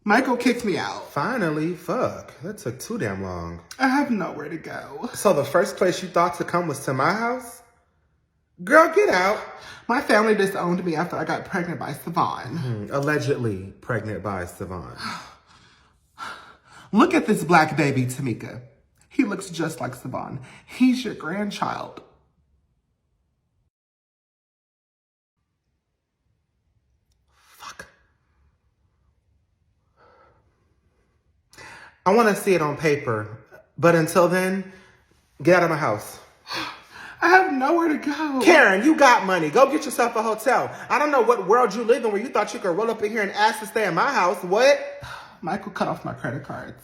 Michael kicked me out. Finally, fuck. That took too damn long. I have nowhere to go. So the first place you thought to come was to my house? Girl, get out. My family disowned me after I got pregnant by Savon. Allegedly pregnant by Savon. Look at this black baby, Tamika. He looks just like Savon. He's your grandchild. Fuck. I want to see it on paper. But until then, get out of my house. I have nowhere to go. Karen, you got money. Go get yourself a hotel. I don't know what world you live in where you thought you could roll up in here and ask to stay in my house. What? Michael cut off my credit cards.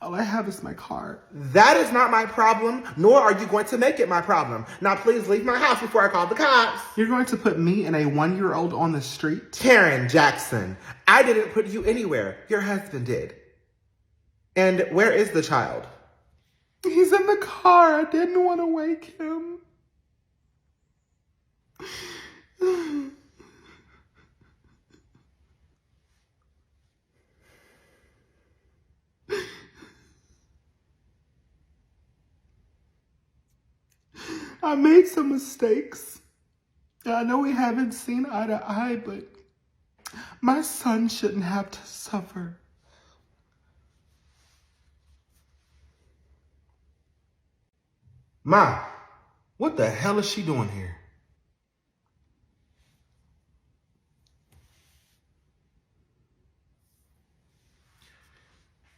All I have is my card. That is not my problem, nor are you going to make it my problem. Now please leave my house before I call the cops. You're going to put me and a 1-year-old on the street? Karen Jackson, I didn't put you anywhere. Your husband did. And where is the child? He's in the car. I didn't want to wake him. I made some mistakes. I know we haven't seen eye to eye, but my son shouldn't have to suffer. Ma, what the hell is she doing here?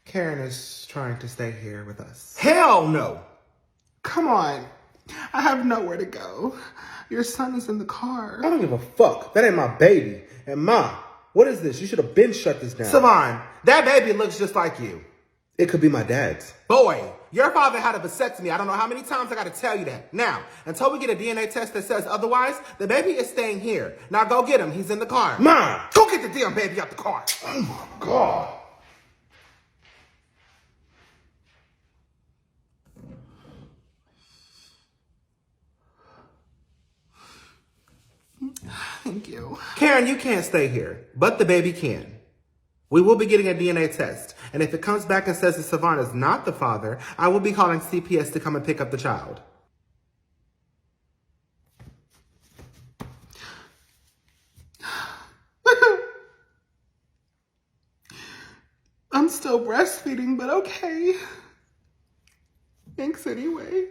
Karen is trying to stay here with us. Hell no! Come on. I have nowhere to go. Your son is in the car. I don't give a fuck. That ain't my baby. And Ma, what is this? You should have been shut this down. Savon, that baby looks just like you. It could be my dad's. Boy, your father had a vasectomy. I don't know how many times I got to tell you that. Now, until we get a DNA test that says otherwise, the baby is staying here. Now go get him. He's in the car. Mom, go get the damn baby out the car. Oh my God. Thank you. Karen, you can't stay here, but the baby can. We will be getting a DNA test, and if it comes back and says that Savon is not the father, I will be calling CPS to come and pick up the child. I'm still breastfeeding, but okay. Thanks anyway.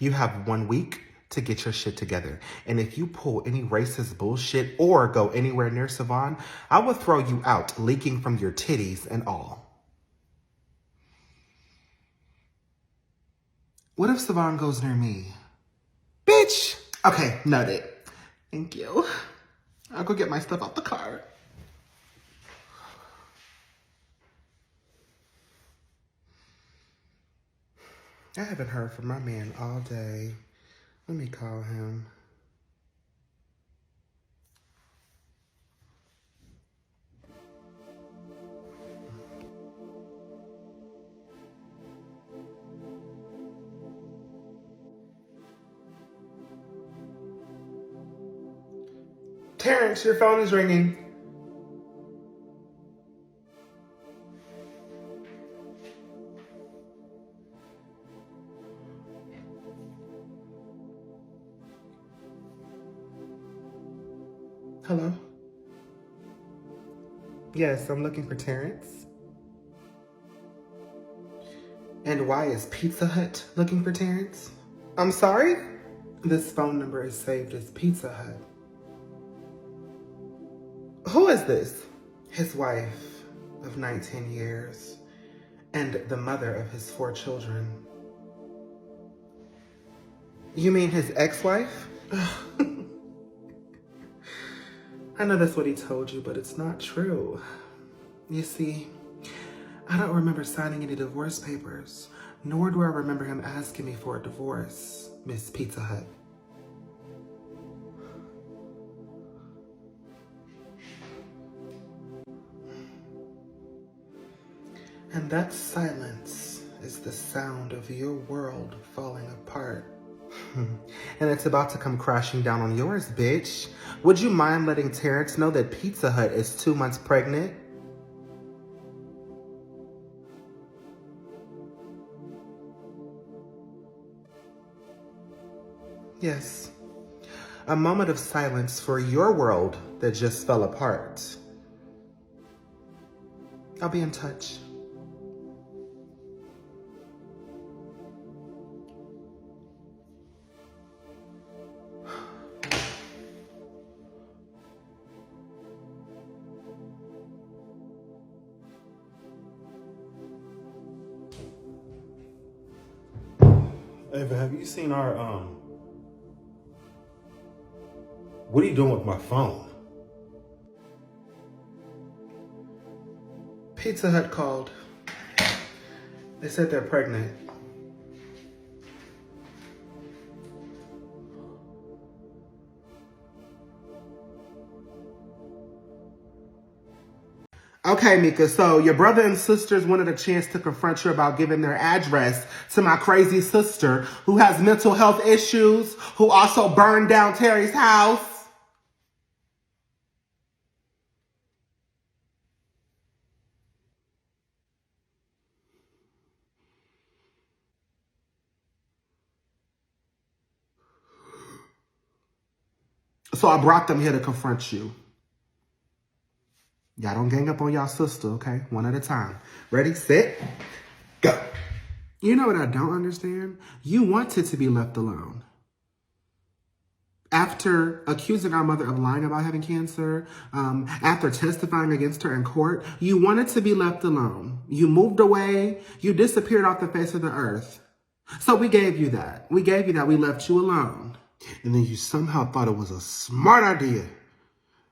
You have 1 week to get your shit together. And if you pull any racist bullshit or go anywhere near Savon, I will throw you out, leaking from your titties and all. What if Savon goes near me? Bitch! Okay, noted. Thank you. I'll go get my stuff out the car. I haven't heard from my man all day. Let me call him. Terrence, your phone is ringing. Hello? Yes, I'm looking for Terrence. And why is Pizza Hut looking for Terrence? I'm sorry? This phone number is saved as Pizza Hut. Who is this? His wife of 19 years and the mother of his 4 children. You mean his ex-wife? I know that's what he told you, but it's not true. You see, I don't remember signing any divorce papers, nor do I remember him asking me for a divorce, Miss Pizza Hut. And that silence is the sound of your world falling apart. And it's about to come crashing down on yours, bitch. Would you mind letting Terrence know that Pizza Hut is 2 months pregnant? Yes. A moment of silence for your world that just fell apart. I'll be in touch. Ava, have you seen our, what are you doing with my phone? Pizza Hut called. They said they're pregnant. Okay, Mika, so your brother and sisters wanted a chance to confront you about giving their address to my crazy sister who has mental health issues, who also burned down Terry's house. So I brought them here to confront you. Y'all don't gang up on y'all sister, okay? One at a time. Ready, set, go. You know what I don't understand? You wanted to be left alone. After accusing our mother of lying about having cancer, after testifying against her in court, you wanted to be left alone. You moved away. You disappeared off the face of the earth. So we gave you that. We left you alone. And then you somehow thought it was a smart idea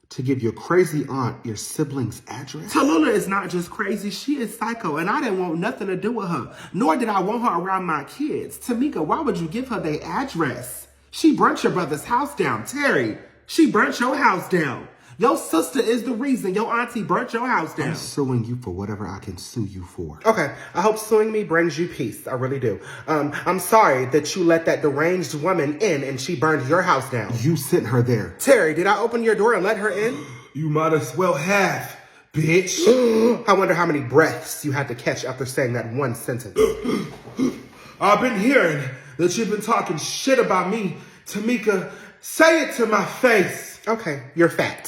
to give your crazy aunt your sibling's address. Tallulah is not just crazy, she is psycho, and I didn't want nothing to do with her, nor did I want her around my kids. Tamika, why would you give her their address? She burnt your brother's house down. Terry, she burnt your house down. Your sister is the reason your auntie burnt your house down. I'm suing you for whatever I can sue you for. Okay, I hope suing me brings you peace. I really do. I'm sorry that you let that deranged woman in and she burned your house down. You sent her there. Terry, did I open your door and let her in? You might as well have, bitch. I wonder how many breaths you had to catch after saying that one sentence. I've been hearing that you've been talking shit about me. Tamika, say it to my face. Okay, you're fat.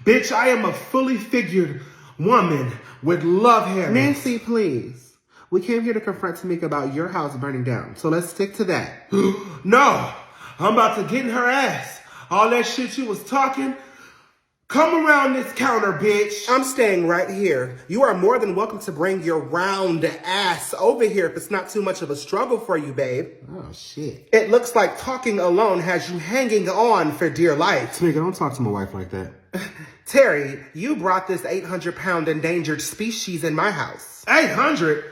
Bitch, I am a fully figured woman with love handles. Nancy, please. We came here to confront Tamika about your house burning down, so let's stick to that. No, I'm about to get in her ass. All that shit you was talking, come around this counter, bitch. I'm staying right here. You are more than welcome to bring your round ass over here if it's not too much of a struggle for you, babe. Oh, shit. It looks like talking alone has you hanging on for dear life. Tamika, don't talk to my wife like that. Terry, you brought this 800-pound endangered species in my house. 800?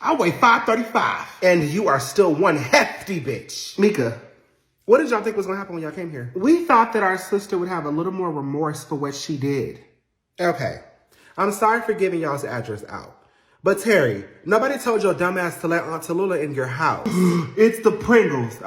I weigh 535. And you are still one hefty bitch. Mika, what did y'all think was going to happen when y'all came here? We thought that our sister would have a little more remorse for what she did. Okay. I'm sorry for giving y'all's address out. But Terry, nobody told your dumbass to let Aunt Tallulah in your house. It's the Pringles.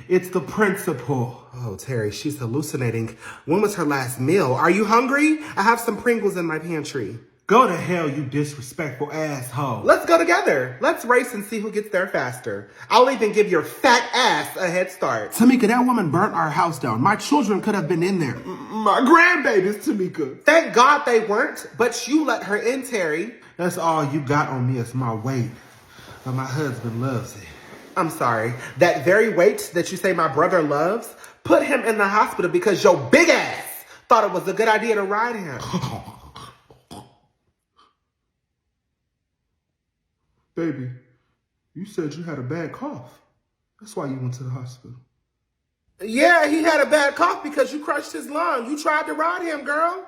It's the principal. Oh, Terry, she's hallucinating. When was her last meal? Are you hungry? I have some Pringles in my pantry. Go to hell, you disrespectful asshole. Let's go together. Let's race and see who gets there faster. I'll even give your fat ass a head start. Tamika, that woman burnt our house down. My children could have been in there. My grandbabies, Tamika. Thank God they weren't, but you let her in, Terry. That's all you got on me is my weight. But my husband loves it. I'm sorry. That very weight that you say my brother loves, put him in the hospital because your big ass thought it was a good idea to ride him. Baby, you said you had a bad cough. That's why you went to the hospital. Yeah, he had a bad cough because you crushed his lung. You tried to ride him, girl.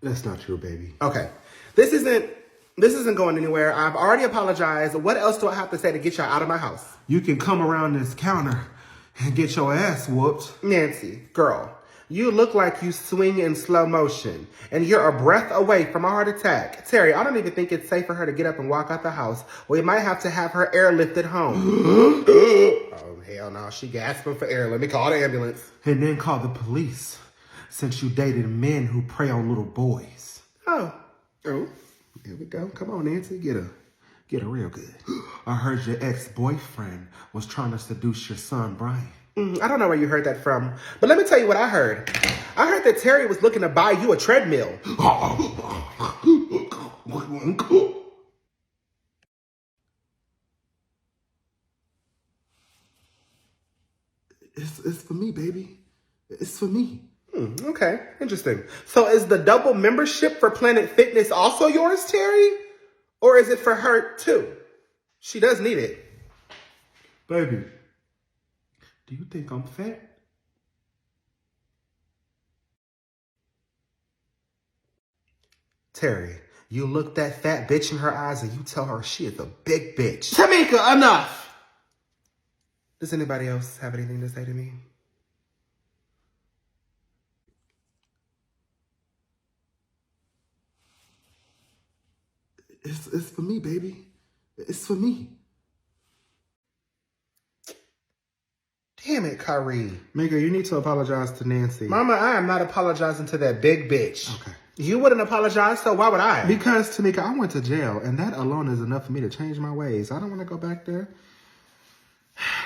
That's not true, baby. Okay. This isn't going anywhere. I've already apologized. What else do I have to say to get y'all out of my house? You can come around this counter and get your ass whooped. Nancy, girl, You look like you swing in slow motion, and you're a breath away from a heart attack. Terry, I don't even think it's safe for her to get up and walk out the house. We might have to have her airlifted home. Oh, hell no. She gasping for air. Let me call the ambulance. And then call the police, since you dated men who prey on little boys. Oh, here we go. Come on, Nancy. Get her real good. I heard your ex-boyfriend was trying to seduce your son, Brian. I don't know where you heard that from, but let me tell you what I heard. I heard that Terry was looking to buy you a treadmill. It's for me, baby. It's for me. Okay, interesting. So is the double membership for Planet Fitness also yours, Terry? Or is it for her too? She does need it. Baby, do you think I'm fat? Terry, you look that fat bitch in her eyes and you tell her she is a big bitch. Tamika, enough! Does anybody else have anything to say to me? It's for me, baby. It's for me. Damn it, Kyrie. Mika, you need to apologize to Nancy. Mama, I am not apologizing to that big bitch. Okay. You wouldn't apologize, so why would I? Because, Tamika, I went to jail, and that alone is enough for me to change my ways. I don't want to go back there.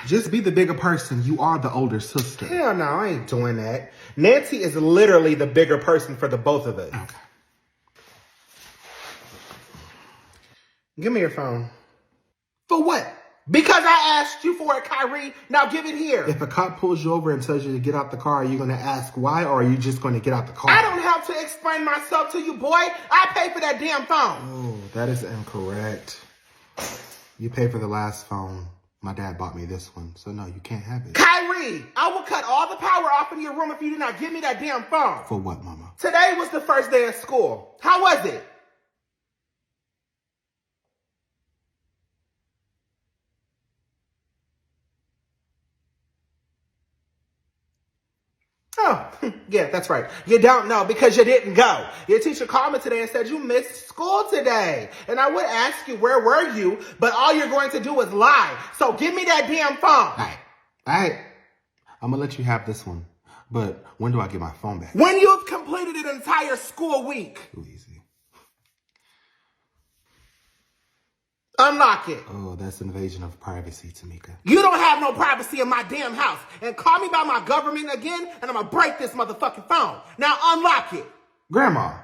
Just be the bigger person. You are the older sister. Hell no, I ain't doing that. Nancy is literally the bigger person for the both of us. Okay. Give me your phone. For what? Because I asked you for it, Kyrie. Now give it here. If a cop pulls you over and tells you to get out the car, are you going to ask why, or are you just going to get out the car? I don't have to explain myself to you, boy. I pay for that damn phone. Oh, that is incorrect. You pay for the last phone. My dad bought me this one, so no, you can't have it. Kyrie, I will cut all the power off in your room if you do not give me that damn phone. For what, Mama? Today was the first day of school. How was it? Oh, yeah, that's right. You don't know because you didn't go. Your teacher called me today and said you missed school today. And I would ask you, where were you? But all you're going to do is lie. So give me that damn phone. All right. I'm going to let you have this one. But when do I get my phone back? When you've completed an entire school week. Too easy. Unlock it. Oh, that's invasion of privacy, Tamika. You don't have no privacy in my damn house. And call me by my government again, and I'm going to break this motherfucking phone. Now unlock it. Grandma.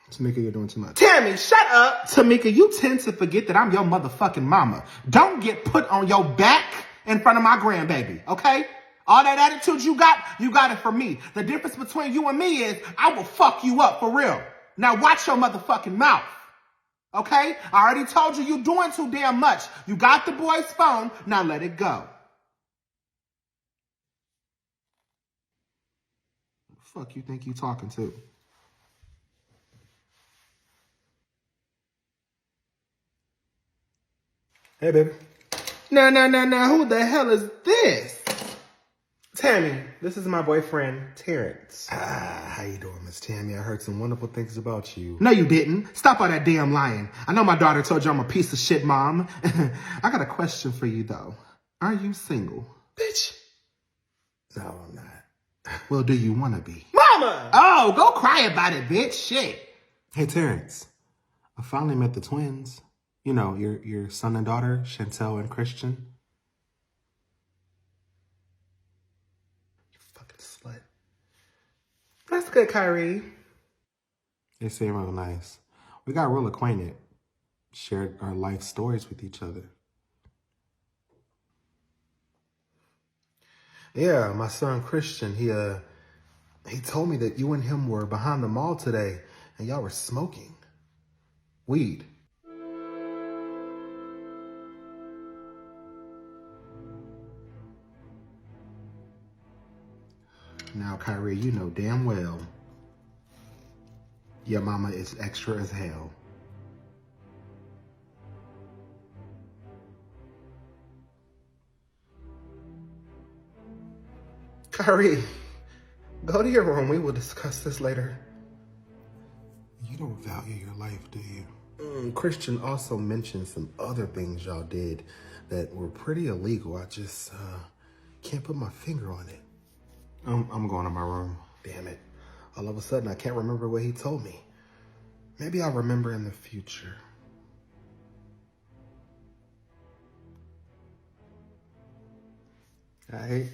Tamika, you're doing too much. Tammy, shut up. Tamika, you tend to forget that I'm your motherfucking mama. Don't get put on your back in front of my grandbaby, okay? All that attitude you got it from me. The difference between you and me is I will fuck you up for real. Now watch your motherfucking mouth. Okay? I already told you doing too damn much. You got the boy's phone. Now let it go. Who the fuck you think you talking to? Hey, baby. No. Who the hell is this? Tammy, this is my boyfriend, Terrence. How you doing, Miss Tammy? I heard some wonderful things about you. No, you didn't. Stop all that damn lying. I know my daughter told you I'm a piece of shit, Mom. I got a question for you, though. Are you single? Bitch. No, I'm not. Well, do you want to be? Mama! Oh, go cry about it, bitch. Shit. Hey, Terrence. I finally met the twins. You know, your son and daughter, Chantel and Christian. Slut. That's good, Kyrie. They seem real nice. We got real acquainted. Shared our life stories with each other. Yeah, my son Christian, he told me that you and him were behind the mall today and y'all were smoking weed. Now, Kyrie, you know damn well your mama is extra as hell. Kyrie, Go to your room. We will discuss this later. You don't value your life, do you? Christian also mentioned some other things y'all did that were pretty illegal. I just can't put my finger on it. I'm going to my room. Damn it. All of a sudden, I can't remember what he told me. Maybe I'll remember in the future. All right.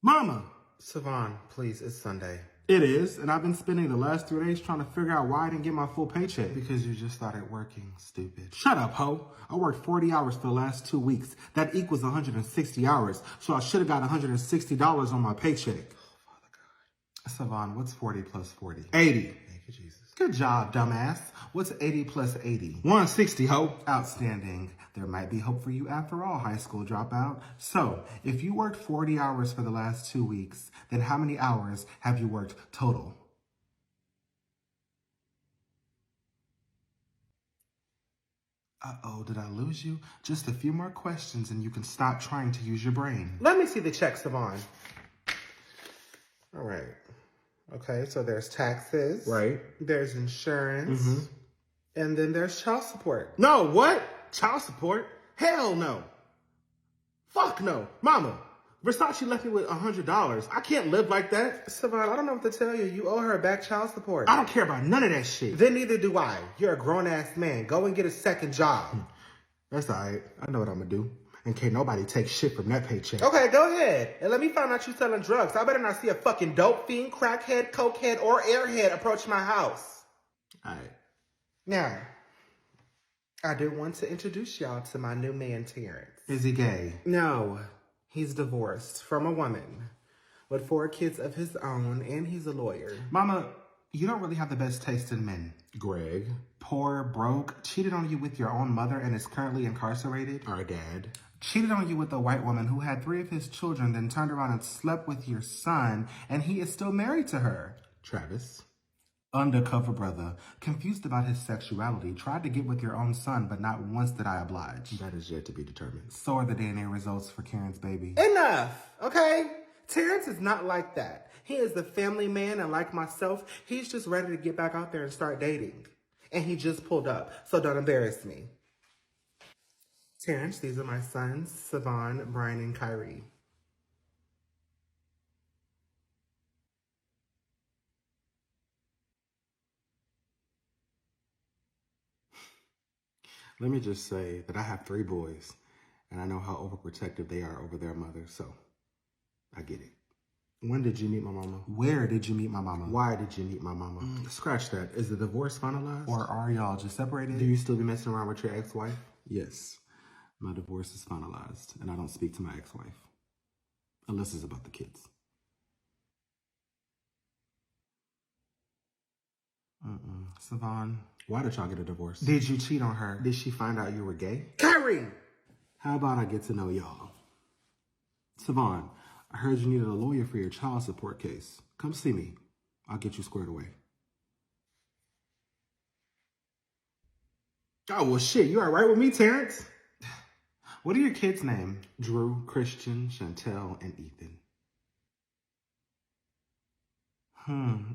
Mama! Savon, please, it's Sunday. It is, and I've been spending the last 3 days trying to figure out why I didn't get my full paycheck. Because you just started working, stupid. Shut up, ho. I worked 40 hours for the last 2 weeks. That equals 160 hours, so I should have got $160 on my paycheck. Oh, Father God. Savon, what's 40 plus 40? 80. Thank you, Jesus. Good job, dumbass. What's 80 plus 80? 160, ho. Outstanding. There might be hope for you after all, high school dropout. So, if you worked 40 hours for the last 2 weeks, then how many hours have you worked total? Uh-oh, did I lose you? Just a few more questions and you can stop trying to use your brain. Let me see the check, Savon. All right. Okay, so there's taxes. Right. There's insurance. Mm-hmm. And then there's child support. No, what? Child support? Hell no. Fuck no. Mama, Versace left me with $100. I can't live like that. Savon, I don't know what to tell you. You owe her back child support. I don't care about none of that shit. Then neither do I. You're a grown-ass man. Go and get a second job. That's all right. I know what I'm gonna do. And can't nobody take shit from that paycheck. Okay, go ahead. And let me find out you selling drugs. I better not see a fucking dope fiend, crackhead, cokehead, or airhead approach my house. All right. Now, I do want to introduce y'all to my new man, Terrence. Is he gay? No, he's divorced from a woman with 4 kids of his own, and he's a lawyer. Mama, you don't really have the best taste in men. Greg, Poor, broke, cheated on you with your own mother and is currently incarcerated. our dad. Cheated on you with a white woman who had 3 of his children, then turned around and slept with your son, and he is still married to her. Travis. Undercover brother, confused about his sexuality, tried to get with your own son, but not once did I oblige. That is yet to be determined. So are the DNA results for Karen's baby. Enough, okay? Terrence is not like that. He is the family man, and like myself, he's just ready to get back out there and start dating. And he just pulled up, so don't embarrass me. Terrence, these are my sons, Savon, Brian, and Kyrie. Let me just say that I have 3 boys, and I know how overprotective they are over their mother, so I get it. When did you meet my mama? Where did you meet my mama? Why did you meet my mama? Scratch that. Is the divorce finalized? Or are y'all just separated? do you still be messing around with your ex-wife? Yes. My divorce is finalized, and I don't speak to my ex-wife. Unless it's about the kids. Savon, why did y'all get a divorce? Did you cheat on her? Did she find out you were gay? Kyrie! How about I get to know y'all? Savon, I heard you needed a lawyer for your child support case. Come see me. I'll get you squared away. Oh, well, shit, you all right with me, Terrence? What are your kids' names? Drew, Christian, Chantel, and Ethan.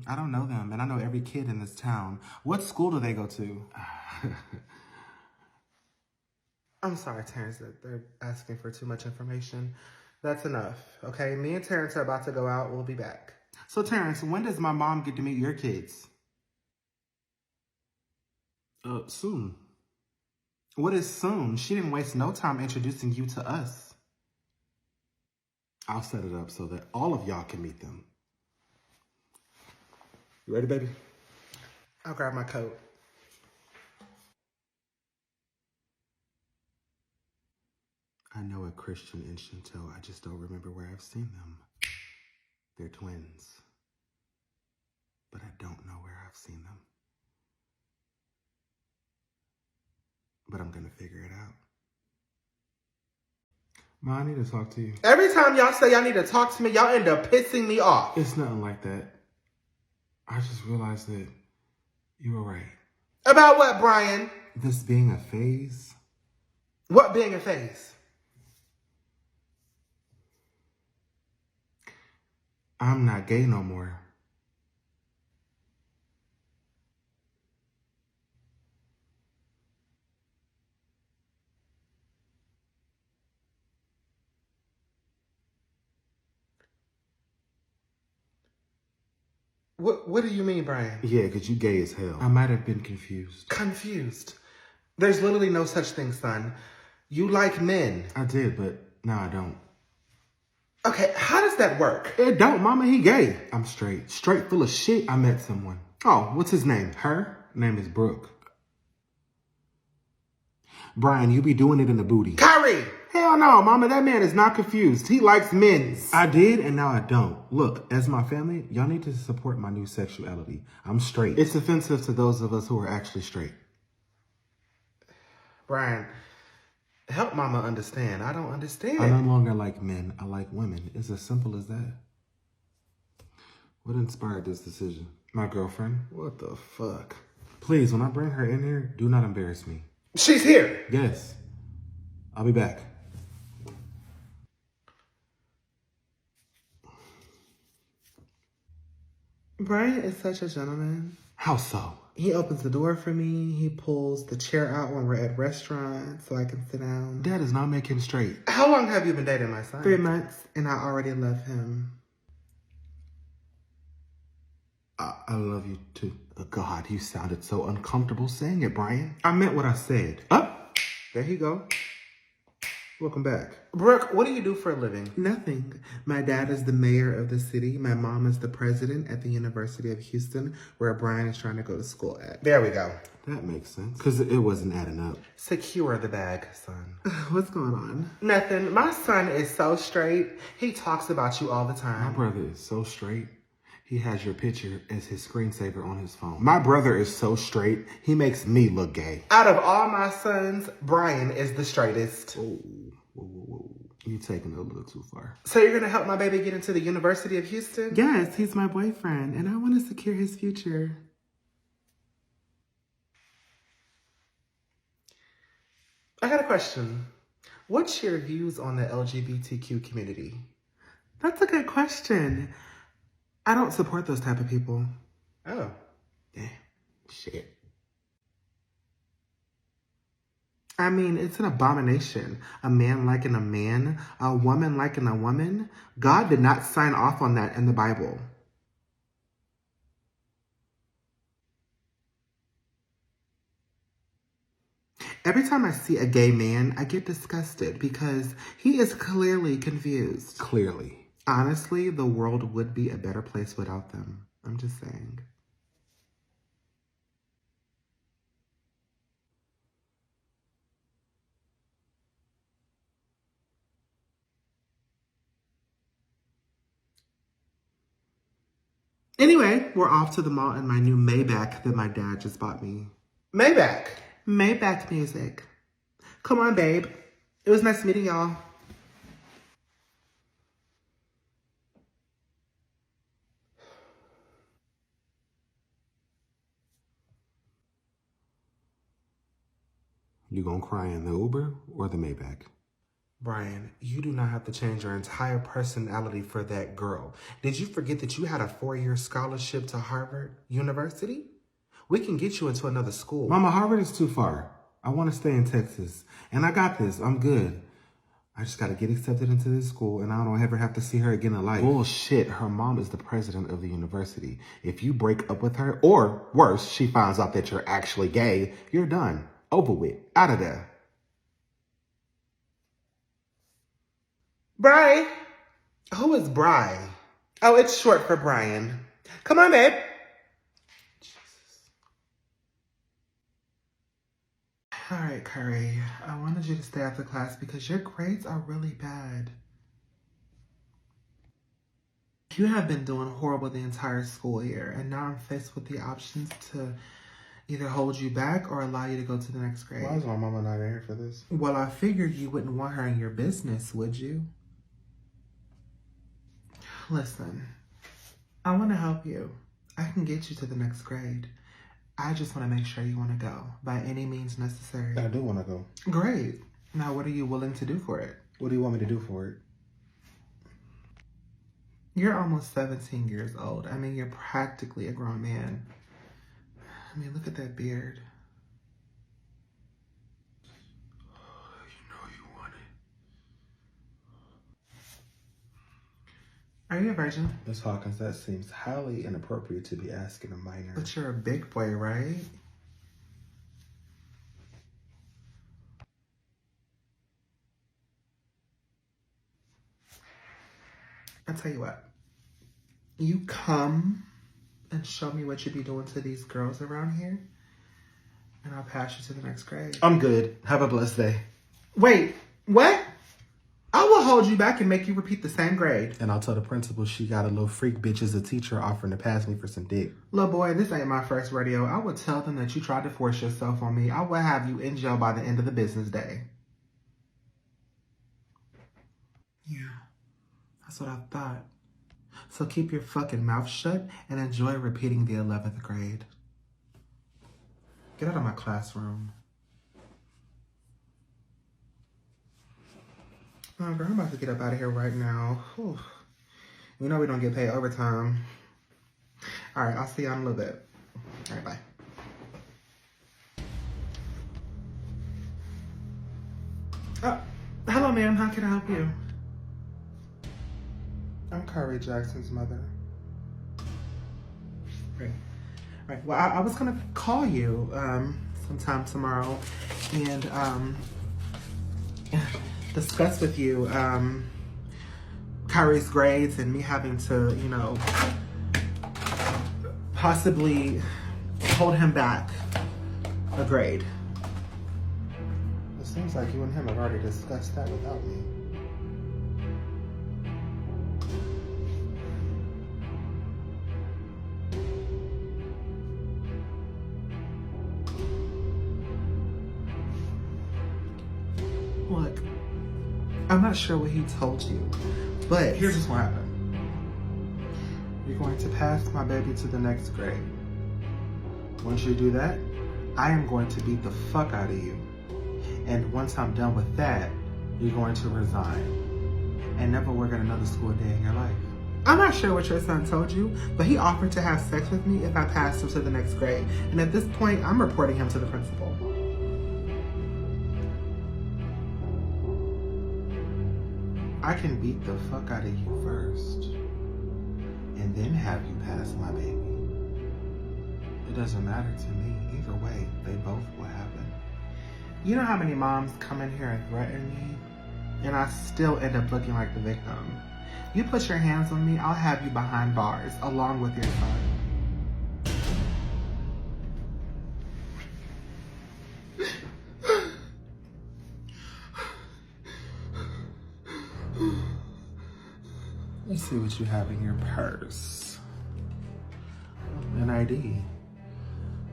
I don't know them, and I know every kid in this town. What school do they go to? I'm sorry, Terrence, that they're asking for too much information. That's enough, okay? Me and Terrence are about to go out. We'll be back. So, Terrence, when does my mom get to meet your kids? Soon. What is soon? She didn't waste no time introducing you to us. I'll set it up so that all of y'all can meet them. You ready, baby? I'll grab my coat. I know a Christian and Chantel. I just don't remember where I've seen them. They're twins. But I don't know where I've seen them. But I'm gonna figure it out. Ma, I need to talk to you. Every time y'all say y'all need to talk to me, y'all end up pissing me off. It's nothing like that. I just realized that you were right. About what, Brian? This being a phase, What being a phase? I'm not gay no more. What do you mean, Brian? Yeah, because you gay as hell. I might have been confused. Confused. There's literally no such thing, son. You like men. I did, but now I don't. Okay, how does that work? It don't, mama, he gay. I'm straight. Straight full of shit. I met someone. Oh, what's his name? Her? Name is Brooke. Brian, you be doing it in the booty. Kyrie! Hell no, mama, that man is not confused. He likes men's. I did, and now I don't. Look, as my family, y'all need to support my new sexuality. I'm straight. It's offensive to those of us who are actually straight. Brian, help mama understand. I don't understand. I no longer like men. I like women. It's as simple as that. What inspired this decision? My girlfriend. What the fuck? Please, when I bring her in here, do not embarrass me. She's here. Yes. I'll be back. Brian is such a gentleman. How so? He opens the door for me. He pulls the chair out when we're at restaurants so I can sit down. That does not make him straight. How long have you been dating my son? 3 months, and I already love him. I love you too. Oh, God, you sounded so uncomfortable saying it, Brian. I meant what I said. Up. There you go. Welcome back. Brooke, what do you do for a living? Nothing. My dad is the mayor of the city. My mom is the president at the University of Houston, where Brian is trying to go to school at. There we go. That makes sense. Because it wasn't adding up. Secure the bag, son. What's going on? Nothing. My son is so straight. He talks about you all the My time. brother is so straight. He has your picture as his screensaver on his phone. My brother is so straight. He makes me look gay. Out of all my sons, Brian is the straightest. Whoa, whoa, whoa, whoa. You're taking it a little too far. So you're going to help my baby get into the University of Houston? Yes, he's my boyfriend, and I want to secure his future. I got a question. What's your views on the LGBTQ community? That's a good question. I don't support those type of people. Oh. Yeah, shit. I mean, it's an abomination. A man liking a man, a woman liking a woman. God did not sign off on that in the Bible. Every time I see a gay man, I get disgusted because he is clearly confused. Clearly. Honestly, the world would be a better place without them. I'm just saying. Anyway, we're off to the mall in my new Maybach that my dad just bought me. Maybach. Maybach music. Come on, babe. It was nice meeting y'all. You gonna cry in the Uber or the Maybach? Brian, you do not have to change your entire personality for that girl. Did you forget that you had a 4-year scholarship to Harvard University? We can get you into another school. Mama, Harvard is too far. I want to stay in Texas. And I got this. I'm good. I just got to get accepted into this school, and I don't ever have to see her again in life. Bullshit. Her mom is the president of the university. If you break up with her, or worse, she finds out that you're actually gay, you're done. Over with. Out of there. Bri? Who is Bri? Oh, it's short for Brian. Come on, babe. All right, Curry. I wanted you to stay after class because your grades are really bad. You have been doing horrible the entire school year, and now I'm faced with the options to either hold you back or allow you to go to the next grade. Why is my mama not in here for this? Well, I figured you wouldn't want her in your business, would you? Listen, I want to help you. I can get you to the next grade. I just want to make sure you want to go by any means necessary. I do want to go. Great. Now, what are you willing to do for it? What do you want me to do for it? You're almost 17 years old. I mean, you're practically a grown man. I mean, look at that beard. You know you want it. Are you a virgin? Miss Hawkins, that seems highly inappropriate to be asking a minor. But you're a big boy, right? I'll tell you what. You come and show me what you be doing to these girls around here, and I'll pass you to the next grade. I'm good. Have a blessed day. Wait, what? I will hold you back and make you repeat the same grade. And I'll tell the principal she got a little freak bitch as a teacher offering to pass me for some dick. Little boy, this ain't my first rodeo. I will tell them that you tried to force yourself on me. I will have you in jail by the end of the business day. Yeah, that's what I thought. So keep your fucking mouth shut and enjoy repeating the 11th grade. Get out of my classroom. Oh, girl, I'm about to get up out of here right now. Whew. You know we don't get paid overtime. All right, I'll see you in a little bit. All right, bye. Hello, ma'am. How can I help you? I'm Curry Jackson's mother. Right. Well, I was gonna call you sometime tomorrow and discuss with you Kyrie's grades and me having to, you know, possibly hold him back a grade. It seems like you and him have already discussed that without me. Look, I'm not sure what he told you, but here's what's going to happen. You're going to pass my baby to the next grade. Once you do that, I am going to beat the fuck out of you. And once I'm done with that, you're going to resign and never work at another school a day in your life. I'm not sure what your son told you, but he offered to have sex with me if I passed him to the next grade. And at this point, I'm reporting him to the principal. I can beat the fuck out of you first and then have you pass my baby. It doesn't matter to me. Either way, they both will happen. You know how many moms come in here and threaten me and I still end up looking like the victim? You put your hands on me, I'll have you behind bars along with your son. Let's see what you have in your purse. An ID.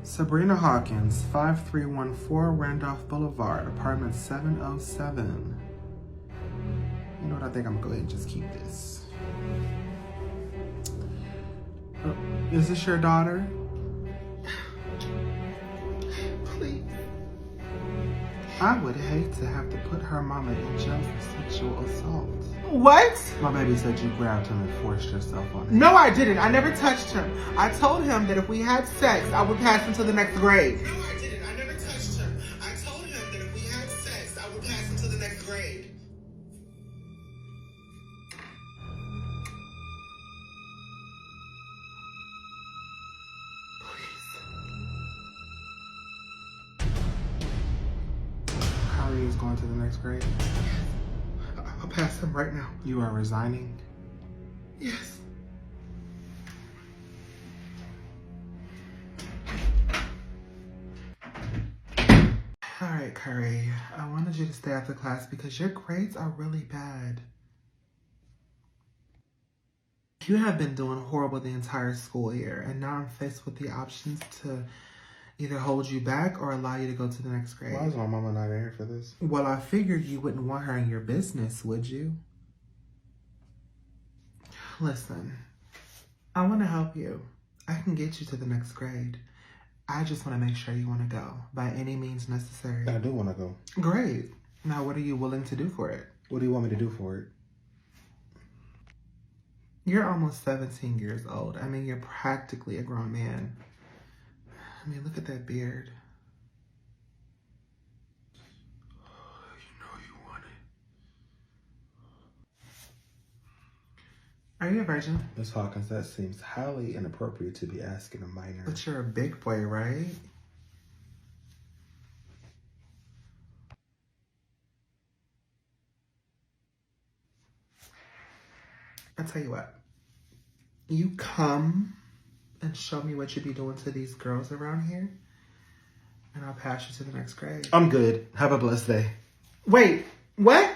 Sabrina Hawkins, 5314 Randolph Boulevard, apartment 707. You know what, I think I'm gonna go ahead and just keep this. Is this your daughter? Please. I would hate to have to put her mama in jail for sexual assault. What? My baby said you grabbed him and forced yourself on him. No, I didn't. I never touched him. I told him that if we had sex, I would pass him to the next grade. No, I didn't. I never touched him. I told him that if we had sex, I would pass him to the next grade. Kyrie is going to the next grade. I'll pass him right now. You are resigning? Yes. All right, Curry. I wanted you to stay after class because your grades are really bad. You have been doing horrible the entire school year, and now I'm faced with the options to either hold you back or allow you to go to the next grade. Why is my mama not here for this? Well, I figured you wouldn't want her in your business, would you? Listen, I want to help you. I can get you to the next grade. I just want to make sure you want to go by any means necessary. I do want to go. Great. Now, what are you willing to do for it? What do you want me to do for it? You're almost 17 years old. I mean, you're practically a grown man. I mean, look at that beard. You know you want it. Are you a virgin? Miss Hawkins, that seems highly inappropriate to be asking a minor. But you're a big boy, right? I'll tell you what. You come and show me what you be doing to these girls around here, and I'll pass you to the next grade. I'm good. Have a blessed day. Wait, what?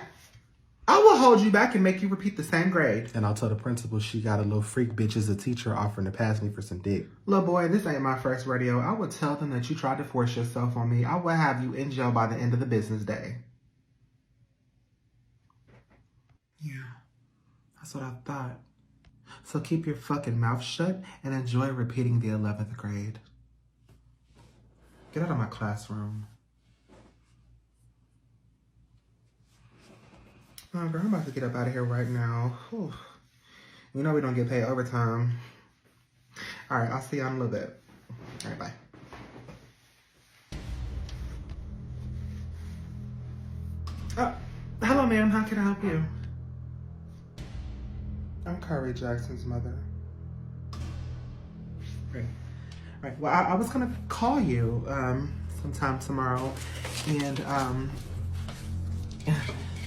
I will hold you back and make you repeat the same grade. And I'll tell the principal she got a little freak bitch as a teacher offering to pass me for some dick. Little boy, this ain't my first rodeo. I would tell them that you tried to force yourself on me. I will have you in jail by the end of the business day. Yeah, that's what I thought. So keep your fucking mouth shut and enjoy repeating the 11th grade. Get out of my classroom. Oh, girl, I'm about to get up out of here right now. Whew. You know we don't get paid overtime. All right, I'll see you in a little bit. All right, bye. Hello, ma'am. How can I help you? I'm Curry Jackson's mother. Right. Well, I was gonna call you sometime tomorrow and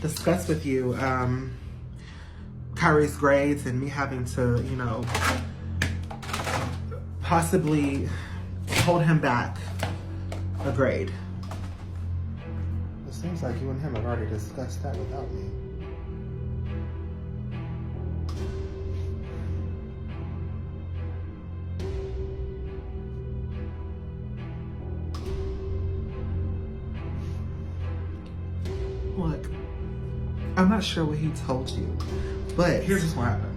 discuss with you Kyrie's grades and me having to, you know, possibly hold him back a grade. It seems like you and him have already discussed that without me. Look, I'm not sure what he told you, but here's what's gonna happen.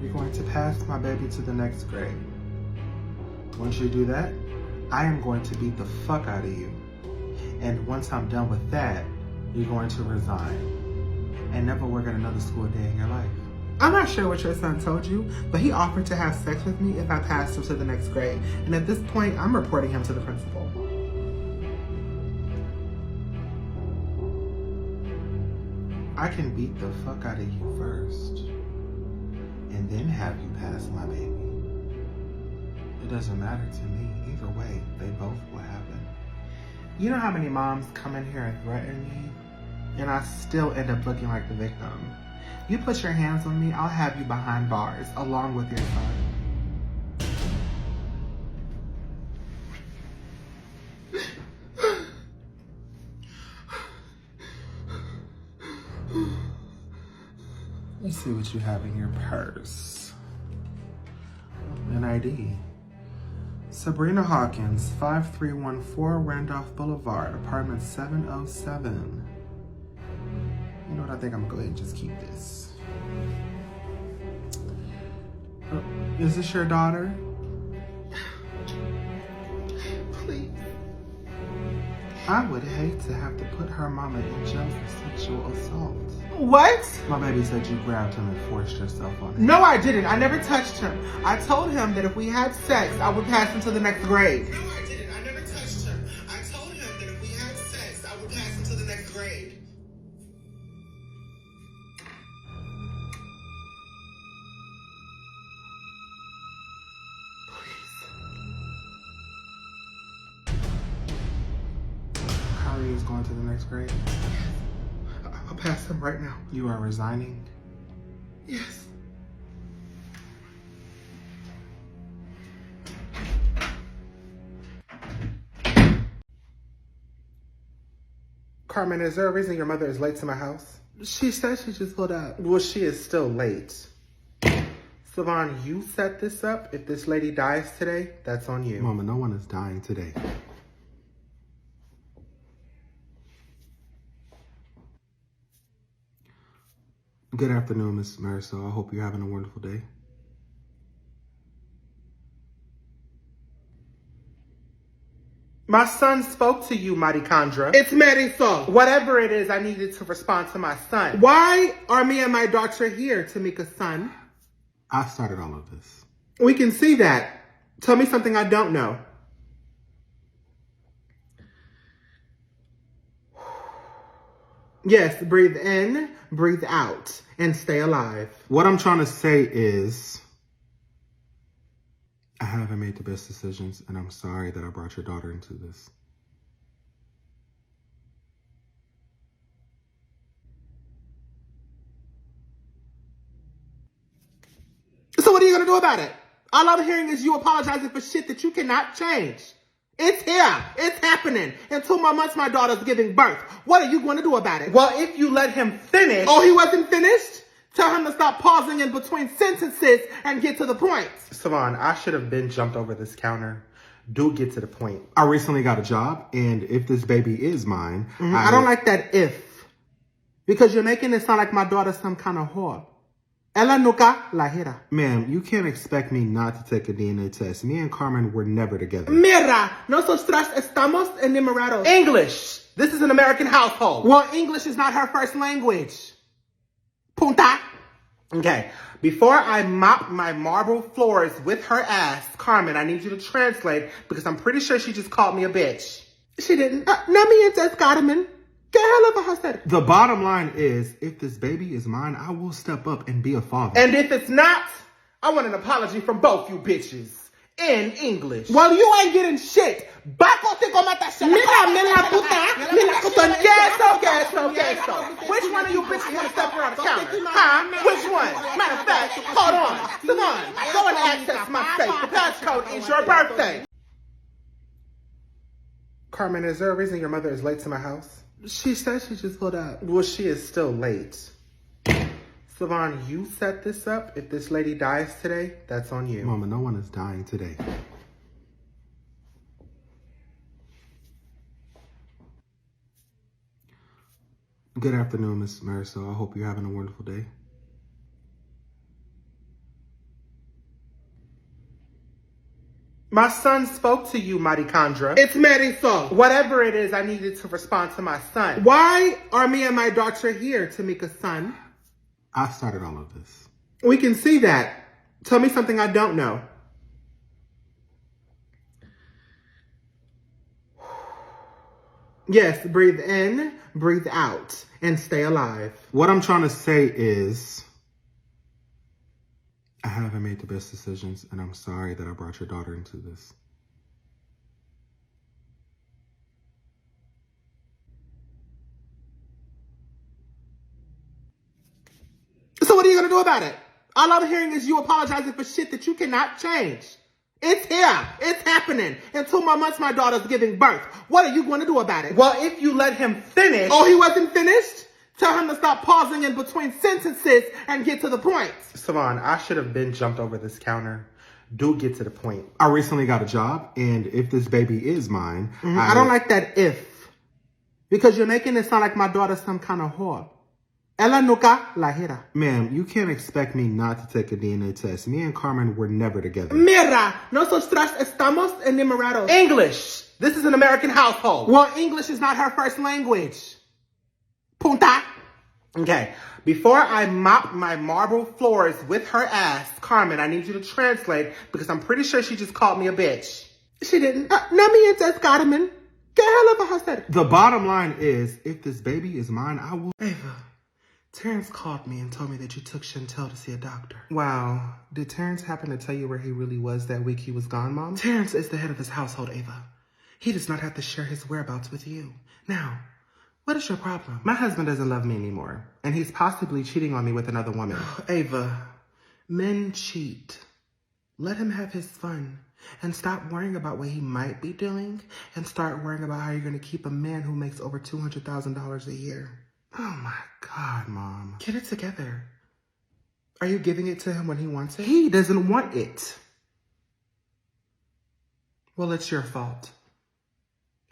You're going to pass my baby to the next grade. Once you do that, I am going to beat the fuck out of you. And once I'm done with that, you're going to resign and never work at another school day in your life. I'm not sure what your son told you, but he offered to have sex with me if I passed him to the next grade. And at this point, I'm reporting him to the principal. I can beat the fuck out of you first, and then have you pass my baby. It doesn't matter to me. Either way, they both will happen. You know how many moms come in here and threaten me, and I still end up looking like the victim. You put your hands on me, I'll have you behind bars, along with your son. Let's see what you have in your purse. An ID. Sabrina Hawkins, 5314 Randolph Boulevard, apartment 707. You know what, I think I'm gonna go ahead and just keep this. Is this your daughter? Please. I would hate to have to put her mama in jail for sexual assault. What? My baby said you grabbed him and forced yourself on him. No, I didn't. I never touched him. I told him that if we had sex, I would pass him to the next grade. No, I didn't. I never touched him. I told him that if we had sex, I would pass him to the next grade. Kyrie is going to the next grade. I'll pass him right now. You are resigning? Yes. Carmen, is there a reason your mother is late to my house? She said she just pulled up. Well, she is still late. Savon, you set this up. If this lady dies today, that's on you. Mama, no one is dying today. Good afternoon, Miss Marisol. I hope you're having a wonderful day. My son spoke to you, Maricandra. It's Marisol. Whatever it is, I needed to respond to my son. Why are me and my daughter here, Tamika's son? I started all of this. We can see that. Tell me something I don't know. Yes, breathe in, breathe out, and stay alive. What I'm trying to say is, I haven't made the best decisions, and I'm sorry that I brought your daughter into this. So what are you going to do about it? All I'm hearing is you apologizing for shit that you cannot change. It's here. It's happening. In 2 more months, my daughter's giving birth. What are you going to do about it? Well, if you let him finish... Oh, he wasn't finished? Tell him to stop pausing in between sentences and get to the point. Savon, I should have been jumped over this counter. Do get to the point. I recently got a job, and if this baby is mine... I don't like that if. Because you're making it sound like my daughter's some kind of whore. Ella nunca la era. Ma'am, you can't expect me not to take a DNA test. Me and Carmen were never together. Mira, nosotras estamos enamorados. English! This is an American household. Well, English is not her first language. Punta. Okay, before I mop my marble floors with her ass, Carmen, I need you to translate because I'm pretty sure she just called me a bitch. She didn't. No mientes, Carmen. ¿Qué hell of a hacer? The bottom line is, if this baby is mine, I will step up and be a father. And if it's not, I want an apology from both you bitches. In English. Well, you ain't getting shit. Baco te comata. Mira, me la puta. Me la puta. Queso. Which one of you bitches want to step around the counter? Huh? Which one? Matter of fact, hold on. Savon, go and access my safe. The passcode is your birthday. Carmen, is there a reason your mother is late to my house? She said she just pulled up. Well, she is still late. Savon, you set this up. If this lady dies today, that's on you. Mama, no one is dying today. Good afternoon, Miss Marisol. I hope you're having a wonderful day. My son spoke to you, Maricandra. It's Marisol. Whatever it is, I needed to respond to my son. Why are me and my daughter here, Tamika's son? I started all of this. We can see that. Tell me something I don't know. Yes, breathe in, breathe out, and stay alive. What I'm trying to say is, I haven't made the best decisions, and I'm sorry that I brought your daughter into this. So what are you going to do about it? All I'm hearing is you apologizing for shit that you cannot change. It's here. It's happening. In 2 more months, my daughter's giving birth. What are you going to do about it? Well, if you let him finish... Oh, he wasn't finished? Tell him to stop pausing in between sentences and get to the point. Savon, I should have been jumped over this counter. Do get to the point. I recently got a job, and if this baby is mine... I don't like that if. Because you're making it sound like my daughter's some kind of whore. Ella nunca la era. Ma'am, you can't expect me not to take a DNA test. Me and Carmen were never together. Mira, nosotras estamos enamorados. English! This is an American household. Well, English is not her first language. Punta. Okay, before I mop my marble floors with her ass, Carmen, I need you to translate because I'm pretty sure she just called me a bitch. She didn't. No mientes, Carmen. ¿Qué hell of a hacer? The bottom line is, if this baby is mine, I will... Ava, Terrence called me and told me that you took Chantel to see a doctor. Wow. Did Terrence happen to tell you where he really was that week he was gone, Mom? Terrence is the head of his household, Ava. He does not have to share his whereabouts with you. Now, what is your problem? My husband doesn't love me anymore, and he's possibly cheating on me with another woman. Ava, men cheat. Let him have his fun. And stop worrying about what he might be doing and start worrying about how you're going to keep a man who makes over $200,000 a year. Oh my God, Mom. Get it together. Are you giving it to him when he wants it? He doesn't want it. Well, it's your fault.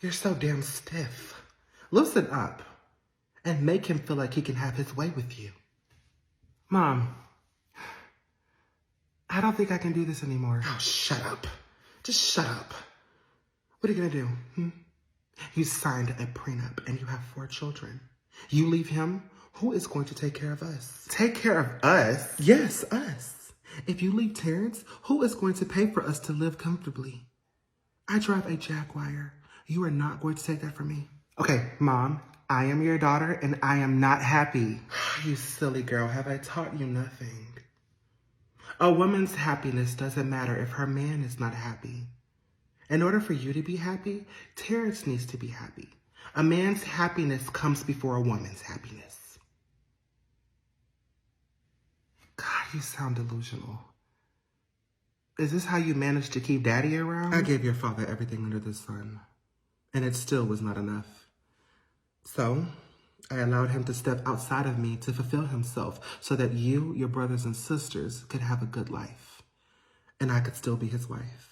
You're so damn stiff. Loosen up and make him feel like he can have his way with you. Mom, I don't think I can do this anymore. Oh, shut up. Just shut up. What are you gonna do? You signed a prenup and you have 4 children. You leave him, who is going to take care of us? Take care of us? Yes, us. If you leave Terrence, who is going to pay for us to live comfortably? I drive a Jaguar. You are not going to take that from me. Okay, Mom, I am your daughter and I am not happy. You silly girl, have I taught you nothing? A woman's happiness doesn't matter if her man is not happy. In order for you to be happy, Terrence needs to be happy. A man's happiness comes before a woman's happiness. God, you sound delusional. Is this how you managed to keep Daddy around? I gave your father everything under the sun, and it still was not enough. So, I allowed him to step outside of me to fulfill himself so that you, your brothers and sisters, could have a good life, and I could still be his wife.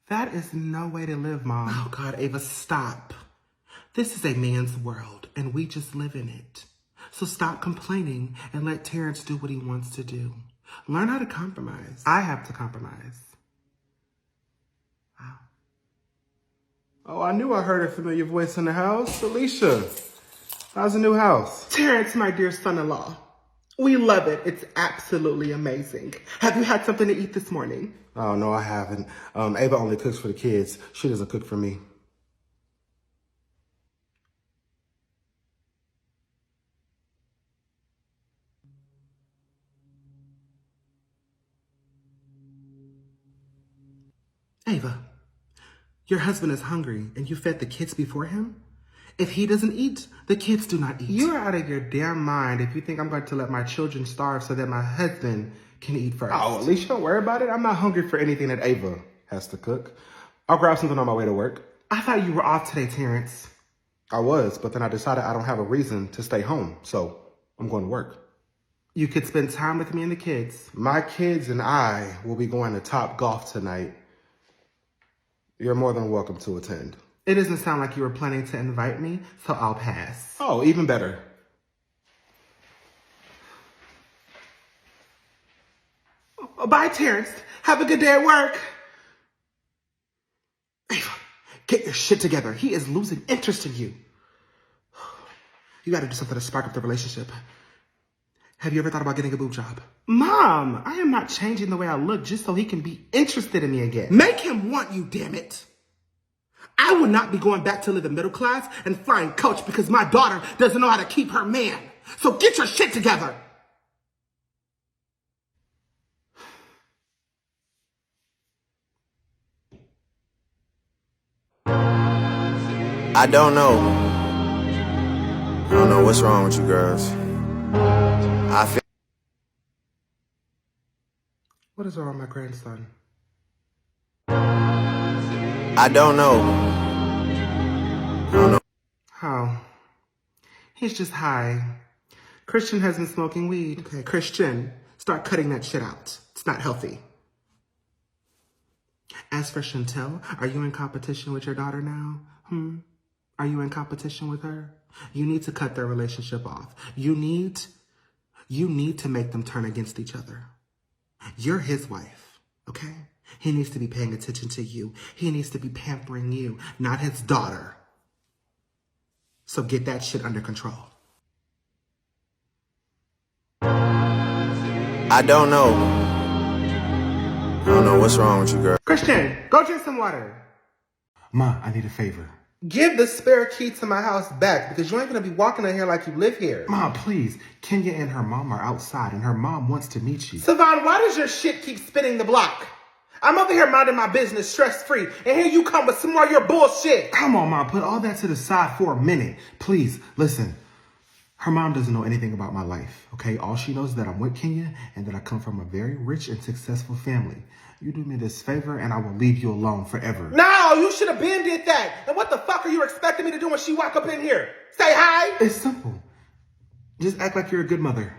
That is no way to live, Mom. Oh, God, Ava, stop. This is a man's world, and we just live in it. So stop complaining and let Terrence do what he wants to do. Learn how to compromise. I have to compromise. Wow. Oh, I knew I heard a familiar voice in the house. Alicia, how's the new house? Terrence, my dear son-in-law. We love it. It's absolutely amazing. Have you had something to eat this morning? Oh, no, I haven't. Ava only cooks for the kids. She doesn't cook for me. Ava, your husband is hungry and you fed the kids before him? If he doesn't eat, the kids do not eat. You're out of your damn mind if you think I'm going to let my children starve so that my husband can eat first. Oh, Alicia, don't worry about it. I'm not hungry for anything that Ava has to cook. I'll grab something on my way to work. I thought you were off today, Terrence. I was, but then I decided I don't have a reason to stay home, so I'm going to work. You could spend time with me and the kids. My kids and I will be going to Top Golf tonight. You're more than welcome to attend. It doesn't sound like you were planning to invite me, so I'll pass. Oh, even better. Bye, Terrence. Have a good day at work. Ava, get your shit together. He is losing interest in you. You gotta do something to spark up the relationship. Have you ever thought about getting a boob job? Mom, I am not changing the way I look just so he can be interested in me again. Make him want you, damn it. I will not be going back to live in middle class and flying coach because my daughter doesn't know how to keep her man. So get your shit together. I don't know what's wrong with you girls. I feel. What is wrong with my grandson? I don't know. How? He's just high. Christian has been smoking weed. Okay, Christian, start cutting that shit out. It's not healthy. As for Chantel, are you in competition with your daughter now? Are you in competition with her? You need to cut their relationship off. You need to make them turn against each other. You're his wife, okay? He needs to be paying attention to you. He needs to be pampering you, not his daughter. So get that shit under control. I don't know what's wrong with you girls. Christian, go drink some water. Ma, I need a favor. Give the spare key to my house back because you ain't gonna be walking in here like you live here. Mom, please. Kenya and her mom are outside and her mom wants to meet you. Savon, why does your shit keep spinning the block? I'm over here minding my business stress-free, and here you come with some more of your bullshit. Come on, Mom. Put all that to the side for a minute. Please, listen. Her mom doesn't know anything about my life, okay? All she knows is that I'm with Kenya and that I come from a very rich and successful family. You do me this favor and I will leave you alone forever. No, you should have been did that. And what the fuck are you expecting me to do when she walk up in here? Say hi? It's simple. Just act like you're a good mother.